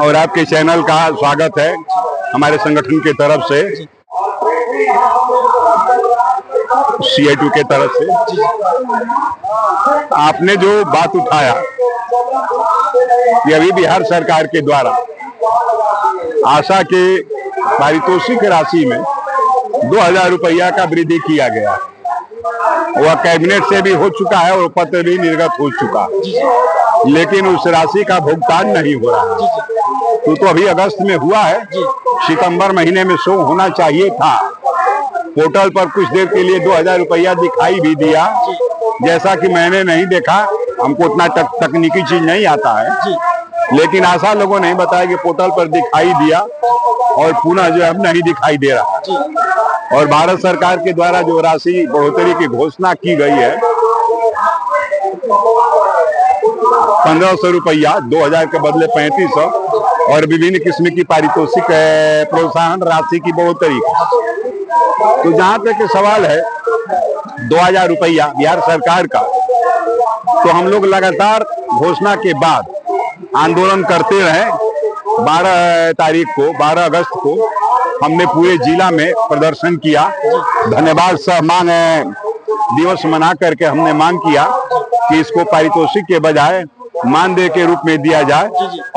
और आपके चैनल का स्वागत है हमारे संगठन के तरफ से, CI2 के तरफ से। आपने जो बात उठाया कि अभी बिहार सरकार के द्वारा आशा के पारितोषिक राशि में 2000 रुपया का वृद्धि किया गया, वह कैबिनेट से भी हो चुका है और पत्र भी निर्गत हो चुका, लेकिन उस राशि का भुगतान नहीं हो रहा है। तो अभी अगस्त में हुआ है, सितंबर महीने में शो होना चाहिए था। पोर्टल पर कुछ देर के लिए 2000 रुपया दिखाई भी दिया, जैसा कि मैंने नहीं देखा, हमको उतना तकनीकी चीज नहीं आता है, लेकिन आशा लोगों ने बताया कि पोर्टल पर दिखाई दिया और पुनः जो अब नहीं दिखाई दे रहा। और भारत सरकार के द्वारा जो राशि बढ़ोतरी की घोषणा की गई है 1500 रुपया, 2000 के बदले 3500, और विभिन्न किस्म की पारितोषिक प्रोत्साहन राशि की बढ़ोतरी। तो जहां तक सवाल है 2000 रुपया बिहार सरकार का, तो हम लोग लगातार घोषणा के बाद आंदोलन करते रहे। 12 तारीख को, 12 अगस्त को हमने पूरे जिला में प्रदर्शन किया। धन्यवाद सह मांग दिवस मना करके हमने मांग किया कि इसको पारितोषिक के बजाय मानदेय के रूप में दिया जाए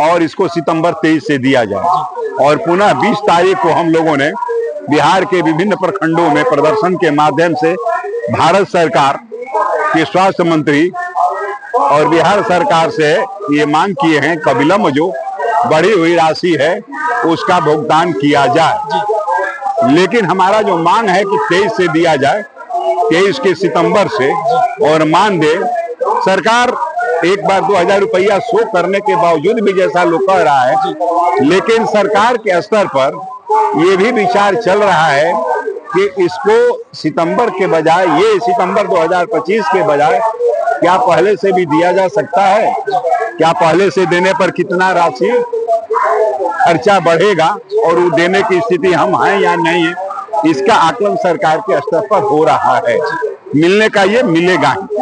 और इसको सितंबर 23 से दिया जाए। और पुनः 20 तारीख को हम लोगों ने बिहार के विभिन्न प्रखंडों में प्रदर्शन के माध्यम से भारत सरकार के स्वास्थ्य मंत्री और बिहार सरकार से ये मांग किए हैं कि विलंब जो बढ़ी हुई राशि है उसका भुगतान किया जाए। लेकिन हमारा जो मांग है कि 23 से दिया जाए, 23 के सितंबर से, और मानदेय सरकार एक बार 2000 रुपया शो करने के बावजूद भी, जैसा लोग कह रहा है, लेकिन सरकार के स्तर पर ये भी विचार चल रहा है कि इसको सितंबर के बजाय, ये सितंबर 2025 के बजाय क्या पहले से भी दिया जा सकता है? क्या पहले से देने पर कितना राशि खर्चा बढ़ेगा और वो देने की स्थिति हम हैं या नहीं है, इसका आकलन सरकार के स्तर पर हो रहा है। मिलने का ये मिलेगा ही।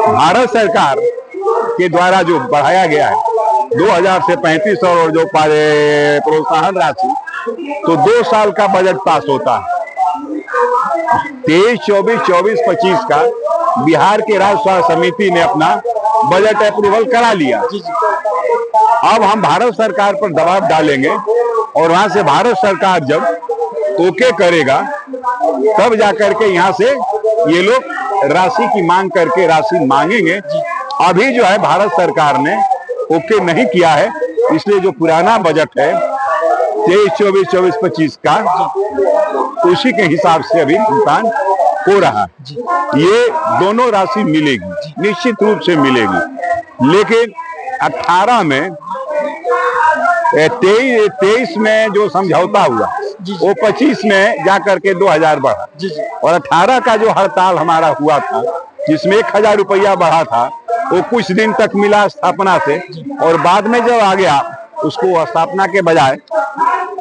भारत सरकार के द्वारा जो बढ़ाया गया है 2000 से 3500 और जो प्रोत्साहन राशि, तो 2 साल का बजट पास होता है। 23-24, 24-25 का बिहार के राज्य स्वास्थ्य समिति ने अपना बजट अप्रूवल करा लिया। अब हम भारत सरकार पर दबाव डालेंगे और वहां से भारत सरकार जब ओके करेगा तब जाकर के यहाँ से ये लोग राशि की मांग करके राशि मांगेंगे। अभी जो है भारत सरकार ने ओके नहीं किया है, इसलिए जो पुराना बजट है 23-24, 24-25 का, उसी के हिसाब से अभी भुगतान हो रहा है। ये दोनों राशि मिलेगी, निश्चित रूप से मिलेगी। लेकिन 18 में 23 में जो समझौता हुआ वो 25 में जाकर के 2000 बढ़ा, और 18 का जो हड़ताल हमारा हुआ था जिसमें 1000 रुपया बढ़ा था, वो कुछ दिन तक मिला स्थापना से, और बाद में जब आ गया उसको स्थापना के बजाय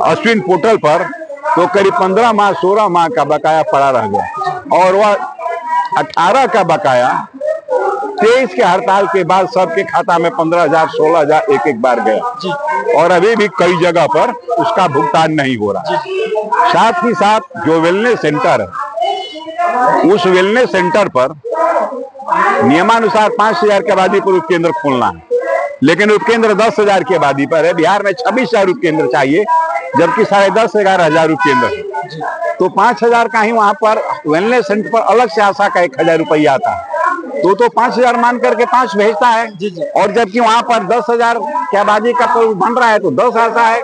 अश्विन पोर्टल पर, तो करीब 15 माह 16 माह का बकाया पड़ा रह गया। और वह 18 का बकाया 23 के हड़ताल के बाद सबके खाता में 15,000 16,000 एक बार गया, और अभी भी कई जगह पर उसका भुगतान नहीं हो रहा। साथ ही साथ जो वेलनेस सेंटर है, उस वेलनेस सेंटर पर नियमानुसार 5000 के आबादी पर उपकेंद्र खोलना है, लेकिन उपकेंद्र 10,000 की आबादी पर है। बिहार में 26,000 उपकेंद्र चाहिए, जबकि 10,500-11,000 उपकेंद्र है। तो 5000 का ही वहां पर वेलनेस सेंटर पर अलग से आशा का 1000 रुपया आता है, तो 5000 मान करके 5 भेजता है। और जबकि वहां पर 10,000 की आबादी का बन रहा है तो 10 आता है।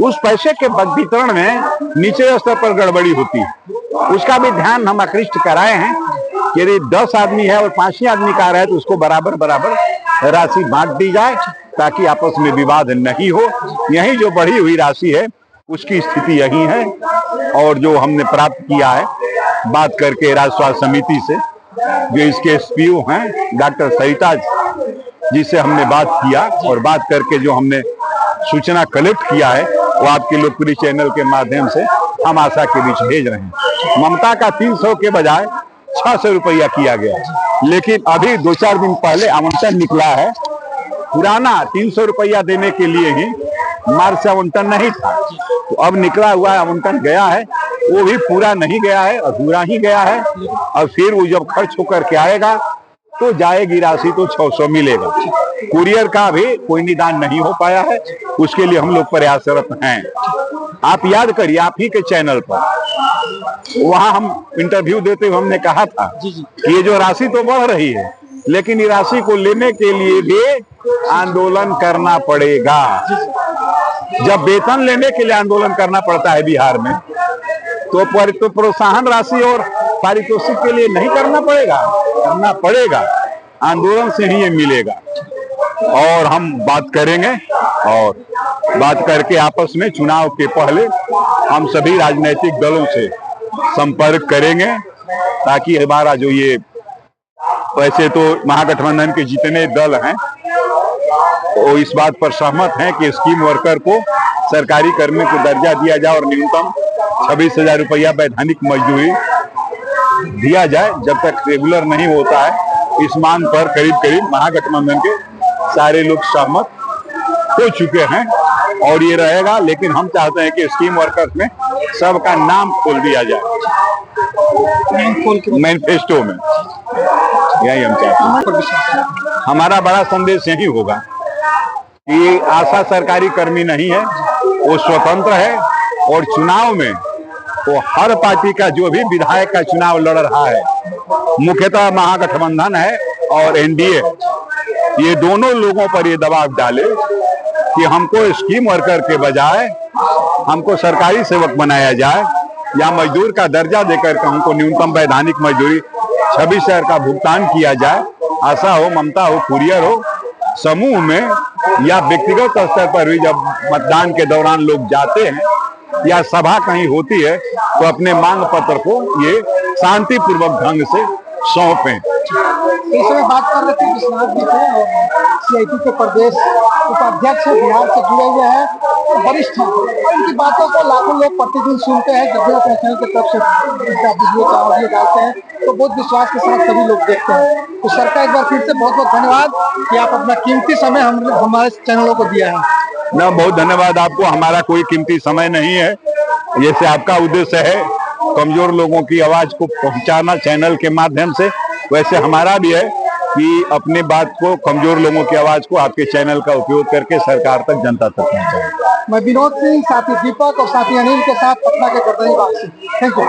उस पैसे के वितरण में नीचे स्तर पर गड़बड़ी होती है, उसका भी ध्यान हम आकृष्ट कराए हैं। यदि 10 आदमी है और 5 ही आदमी का रहा है तो उसको बराबर बराबर राशि बांट दी जाए, ताकि आपस में विवाद नहीं हो। यही जो बढ़ी हुई राशि है उसकी स्थिति यही है। और जो हमने प्राप्त किया है बात करके राज्य स्वास्थ्य समिति से, जो इसके SPO हैं डॉक्टर सरिता जी से हमने बात किया, और बात करके जो हमने सूचना कलेक्ट किया है वो आपके लोकप्रिय चैनल के माध्यम से हम आशा के बीच भेज रहे हैं। ममता का 300 के बजाय 600 रुपया किया गया, लेकिन अभी 2-4 दिन पहले आवंटन निकला है पुराना 300 रुपया देने के लिए ही मार्च से आवंटन नहीं था, तो अब निकला हुआ आवंटन गया है, वो भी पूरा नहीं गया है, अधूरा ही गया है। और फिर वो जब खर्च होकर के आएगा तो जाएगी राशि तो 600 मिलेगा। कुरियर का भी कोई निदान नहीं हो पाया है, उसके लिए हम लोग प्रयासरत हैं। आप याद करिए, आप ही के चैनल पर वहां हम इंटरव्यू देते हुए हमने कहा था कि ये जो राशि तो बढ़ रही है, लेकिन ये राशि को लेने के लिए भी आंदोलन करना पड़ेगा। जब वेतन लेने के लिए आंदोलन करना पड़ता है बिहार में, तो प्रोत्साहन राशि और पारितोषिक के लिए नहीं करना पड़ेगा, करना पड़ेगा। आंदोलन से ही ये मिलेगा। और हम बात करेंगे, और बात करके आपस में चुनाव के पहले हम सभी राजनीतिक दलों से संपर्क करेंगे, ताकि हमारा जो ये, वैसे तो महागठबंधन के जितने दल हैं वो इस बात पर सहमत हैं कि स्कीम वर्कर को सरकारी कर्मी को दर्जा दिया जाए और न्यूनतम 26,000 रुपया वैधानिक मजदूरी दिया जाए। जब तक रेगुलर नहीं होता है, इस मांग पर करीब करीब महागठबंधन के सारे लोग सहमत हो चुके हैं और ये रहेगा। लेकिन हम चाहते हैं कि स्कीम वर्कर्स में सबका नाम खोल दिया जाए मैनिफेस्टो में, यही हम चाहते हैं। हमारा बड़ा संदेश यही होगा कि आशा सरकारी कर्मी नहीं है, वो स्वतंत्र है और चुनाव में वो हर पार्टी का जो भी विधायक का चुनाव लड़ रहा है, मुख्यतः महागठबंधन है और एनडीए, ये दोनों लोगों पर ये दबाव डाले कि हमको स्कीम वर्कर के बजाय हमको सरकारी सेवक बनाया जाए, या मजदूर का दर्जा देकर के हमको न्यूनतम वैधानिक मजदूरी 26,000 का भुगतान किया जाए। आशा हो, ममता हो, कुरियर हो, समूह में या व्यक्तिगत स्तर पर भी जब मतदान के दौरान लोग जाते हैं या सभा कहीं होती है, तो अपने मांग पत्र को ये शांतिपूर्वक ढंग से सौंपें। इस समय बात कर रहे थे विश्वनाथ जी थे, और सीआईटी के प्रदेश उपाध्यक्ष बिहार से जुड़े हुए हैं, वरिष्ठ हैं, और उनकी बातों को लाखों लोग प्रतिदिन सुनते हैं। जब भी अपने चैनल की तरफ से वीडियो का ऑडियो डालते हैं तो बहुत विश्वास के साथ सभी लोग देखते हैं। तो सर का एक बार फिर से बहुत बहुत धन्यवाद कि आप अपना कीमती समय हमारे चैनलों को दिया है। ना, बहुत धन्यवाद आपको। हमारा कोई कीमती समय नहीं है, जैसे आपका उद्देश्य है कमजोर लोगों की आवाज को पहुंचाना चैनल के माध्यम से, वैसे हमारा भी है कि अपने बात को, कमजोर लोगों की आवाज को आपके चैनल का उपयोग करके सरकार तक, जनता तक पहुंचाएं। मैं विनोद सिंह, साथी दीपक और साथी अनिल के साथ पटना के गर्दनीबाग से। Thank you.